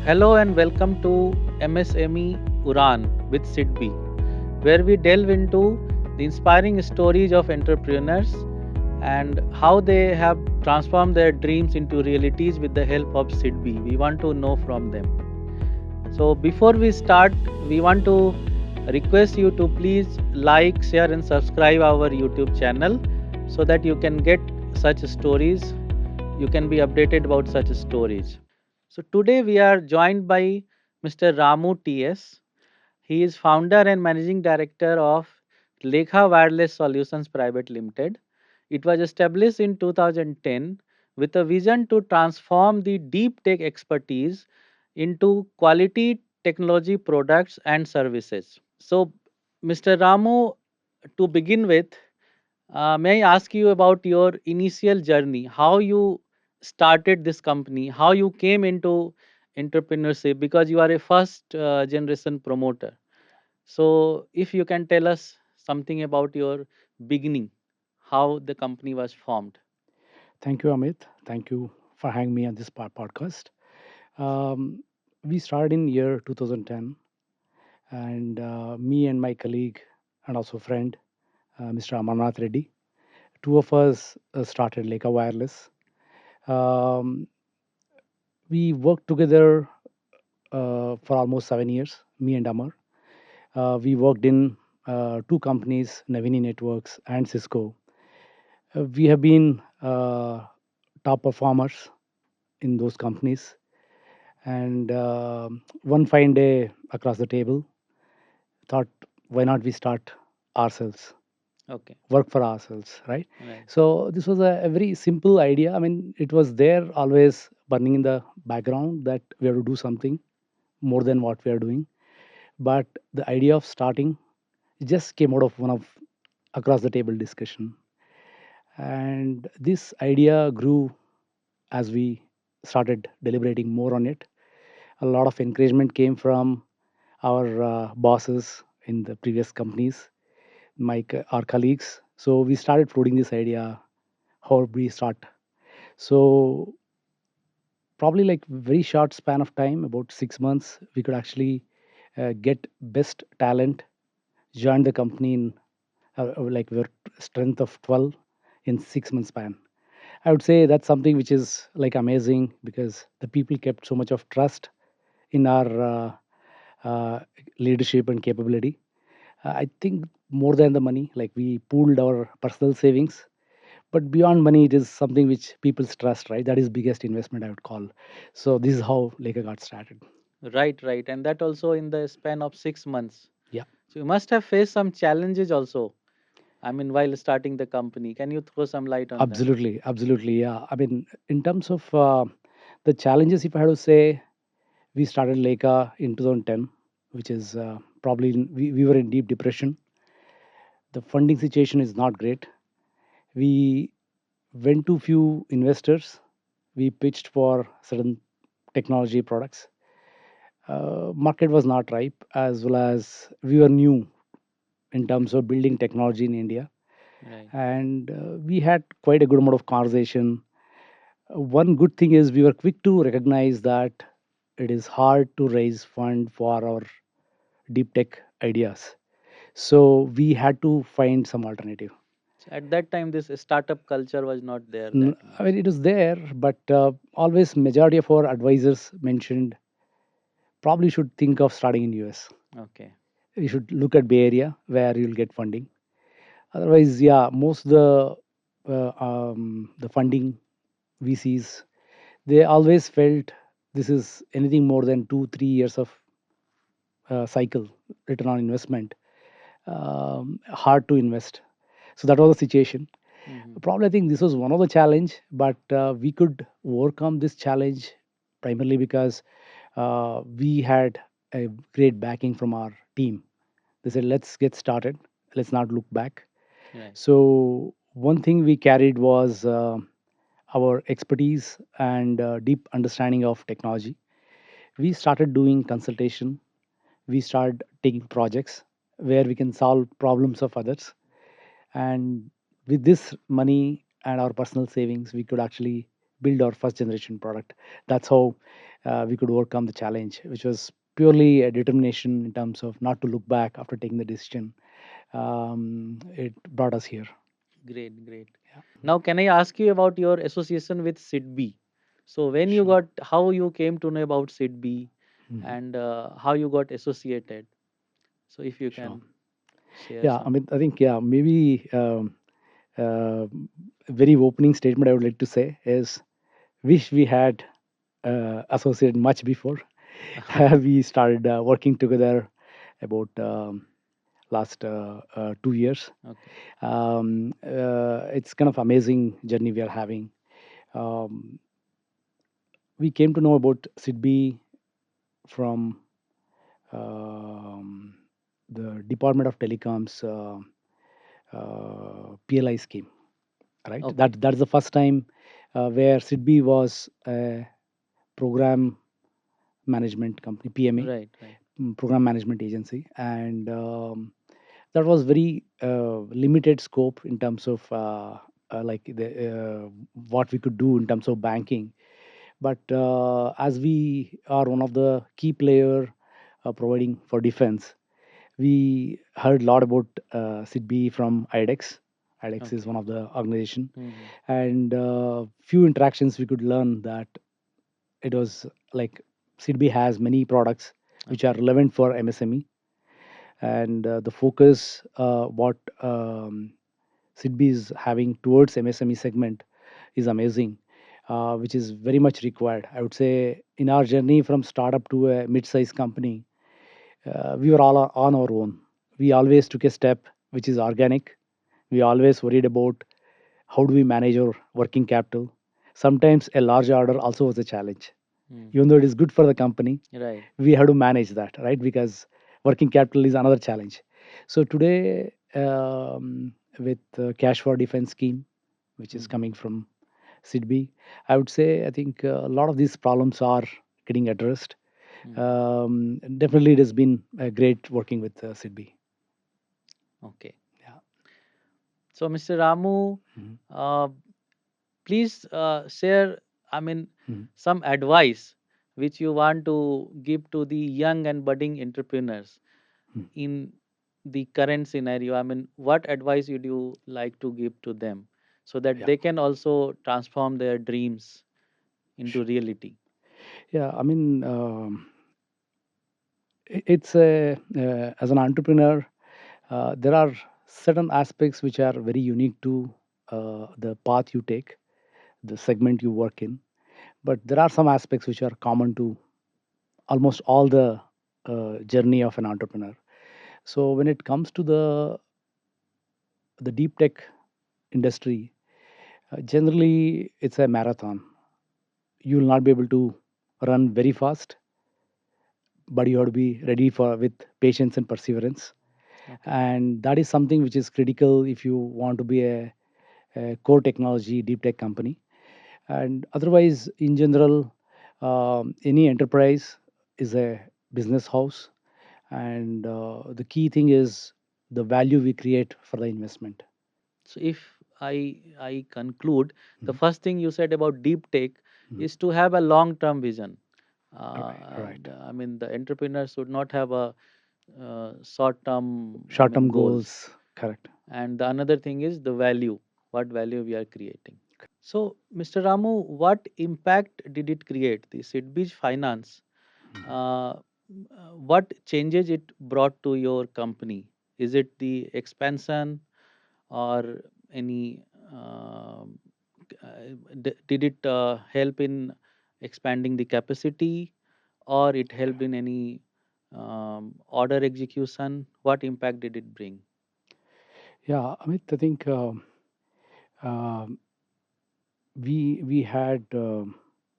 Hello and welcome to MSME Uran with SIDBI, where we delve into the inspiring stories of entrepreneurs and how they have transformed their dreams into realities with the help of SIDBI. We want to know from them. So, before we start, we want to request you to please like, share, and subscribe our YouTube channel so that you can get such stories. You can be updated about such stories. So today we are joined by Mr. Ramu TS. He is founder and managing director of Lekha Wireless Solutions Private Limited. It was established in 2010 with a vision to transform the deep tech expertise into quality technology products and services. So, Mr. Ramu, to begin with, may I ask you about your initial journey? How you started this company? How you came into entrepreneurship? Because you are a first generation promoter. So, if you can tell us something about your beginning, how the company was formed. Thank you, Amit. Thank you for having me on this podcast. Um, we started in year 2010, and me and my colleague and also friend, Mr. Amarnath Reddy, two of us started Leica Wireless. Um, we worked together for almost 7 years, me and Amar. We worked in two companies, Navini Networks and Cisco. We have been top performers in those companies. And one fine day across the table, thought, why not we start ourselves, Okay, work for ourselves, right? right. So this was a very simple idea. I mean, it was there always burning in the background that we have to do something more than what we are doing. But the idea of starting just came out of one of across the table discussion. And this idea grew as we started deliberating more on it. A lot of encouragement came from our bosses in the previous companies, our colleagues. So we started floating this idea how we start. So probably like very short span of time, about 6 months, we could actually get best talent, join the company in like we're strength of 12 in 6 months span. I would say that's something which is like amazing because the people kept so much of trust in our uh, leadership and capability. I think more than the money, like we pooled our personal savings, but beyond money, it is something which people's trust, right? That is biggest investment I would call. So this is how Leica got started. Right, right. And that also in the span of 6 months. Yeah, So you must have faced some challenges also. I mean, while starting the company. Can you throw some light on that? absolutely, absolutely. Yeah, I mean, in terms of the challenges, if I had to say, we started Leica in 2010, which is probably we were in deep depression. The funding situation is not great. We went to few investors. We pitched for certain technology products. Market was not ripe, as well as we were new in terms of building technology in India, Right. and we had quite a good amount of conversation. One good thing is we were quick to recognize that it is hard to raise fund for our deep tech ideas, so we had to find some alternative. So at that time, this startup culture was not there that I mean, much. it was there, but always majority of our advisors mentioned probably should think of starting in US. Okay. You should look at Bay Area where you'll get funding. Otherwise, yeah, most the funding VCs, they always felt this is anything more than 2 3 years of cycle return on investment, hard to invest. So that was the situation. Hmm. Probably I think this was one of the challenge, but we could overcome this challenge primarily because we had a great backing from our team. They said, let's get started, let's not look back. Right. So one thing we carried was our expertise and deep understanding of technology. We started doing consultation. We started taking projects where we can solve problems of others. And with this money and our personal savings, we could actually build our first generation product. That's how we could overcome the challenge, which was purely a determination in terms of not to look back after taking the decision. It brought us here. Great, great. Yeah. Now, can I ask you about your association with SIDBI? So, when you Sure. got, how you came to know about SIDBI Mhm. and how you got associated? So, if you Sure. can share Yeah, I some. mean, I think, yeah, maybe uh, a very opening statement I would like to say is wish we had associated much before. We started working together about last 2 years. Okay, It's kind of amazing journey we are having. Um, we came to know about SIDBI from um, the Department of Telecoms PLI scheme, right? okay, That's the first time where SIDBI was a program management company, PMA, right, right. program management agency, and that was very limited scope in terms of like what we could do in terms of banking. But as we are one of the key player providing for defense, we heard a lot about SIDBI from IDEX. IDEX is Okay. one of the organization, Hmm. and few interactions we could learn that it was like SIDBI has many products which are Okay, relevant for MSME, and the focus what SIDBI is having towards MSME segment is amazing, which is very much required. I would say in our journey from startup to a mid-sized company, we were all on our own. We always took a step which is organic. We always worried about how do we manage our working capital. Sometimes a large order also was a challenge. hmm. Even though it is good for the company, Right. we have to manage that, right? Because working capital is another challenge. So today, with cash for defense scheme, which is Hmm. coming from SIDBI, I would say I think a lot of these problems are getting addressed. Hmm. Definitely, it has been great working with SIDBI. Okay. Yeah. So, Mr. Ramu, Mhm. uh, please share, I mean, Mhm. some advice which you want to give to the young and budding entrepreneurs Mhm. in the current scenario. I mean, what advice would you like to give to them so that Yeah. they can also transform their dreams into Sure. reality? Yeah. I mean, it's a as an entrepreneur, there are certain aspects which are very unique to the path you take, the segment you work in. But there are some aspects which are common to almost all the journey of an entrepreneur. So when it comes to the deep tech industry, generally it's a marathon. You will not be able to run very fast, but you have to be ready for with patience and perseverance, Okay. and that is something which is critical if you want to be a core technology deep tech company. And otherwise, in general, any enterprise is a business house, and the key thing is the value we create for the investment. So if I conclude, the Mhm. first thing you said about deep tech Mhm. is to have a long term vision. Right. I mean, the entrepreneur should not have a short term, I Short mean, term goals. goals, correct. And the another thing is the value, what value we are creating. So, Mr. Ramu, what impact did it create? The Sidbij Finance, uh, what changes it brought to your company? Is it the expansion or any? Did it help in expanding the capacity, or it helped in any order execution? What impact did it bring? Yeah, Amit, I think um we had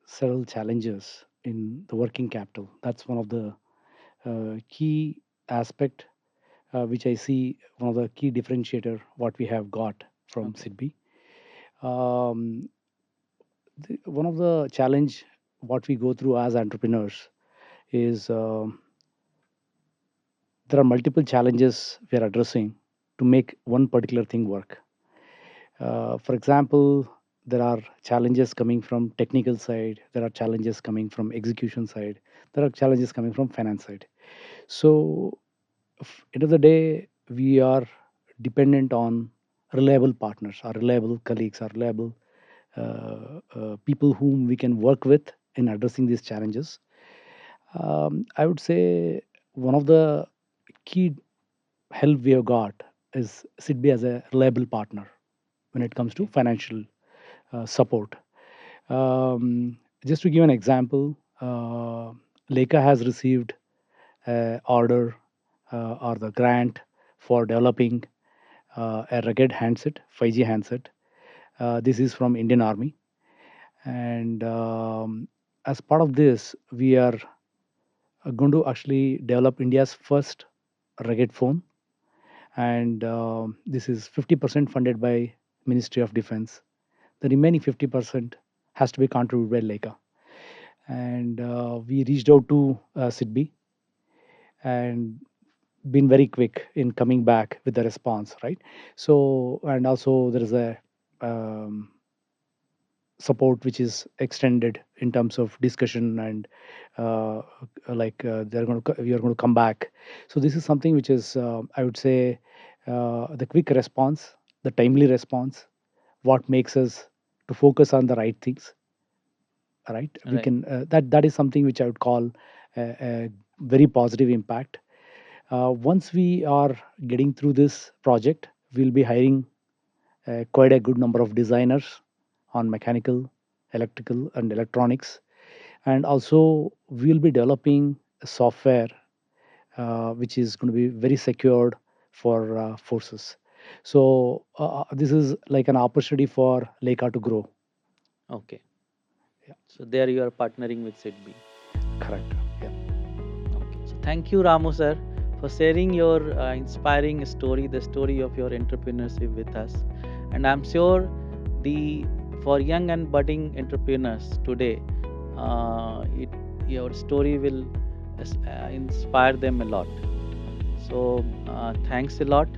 several challenges in the working capital. That's one of the key aspect which I see one of the key differentiator what we have got from Okay. SIDBI. Um, one of the challenge what we go through as entrepreneurs is there are multiple challenges we are addressing to make one particular thing work. For example, there are challenges coming from technical side, there are challenges coming from execution side, there are challenges coming from finance side. So end of the day, we are dependent on reliable partners, our reliable colleagues, our reliable people whom we can work with in addressing these challenges. I would say one of the key help we have got is SIDBI as a reliable partner when it comes to Okay. financial support. Just to give an example, Leica has received order or the grant for developing a rugged handset, 5G handset. This is from Indian Army, and as part of this, we are going to actually develop India's first rugged phone, and this is 50% funded by Ministry of Defense. The remaining 50% has to be contributed by Leica, and we reached out to SIDBI and been very quick in coming back with the response, right? So, and also there is a um, support which is extended in terms of discussion and they're going to we are going to come back. So this is something which is I would say the quick response, the timely response, what makes us to focus on the right things, right? We Right. can that is something which I would call a very positive impact. Once we are getting through this project, we'll be hiring quite a good number of designers on mechanical, electrical, and electronics. And also, we'll be developing a software which is going to be very secured for forces. So, this is like an opportunity for Leica to grow. Okay. Yeah, So there you are partnering with SIDBI. correct. Yeah. Okay. So thank you, Ramu sir, for sharing your inspiring story, the story of your entrepreneurship with us. And I'm sure the for young and budding entrepreneurs today, it your story will inspire them a lot. So thanks a lot.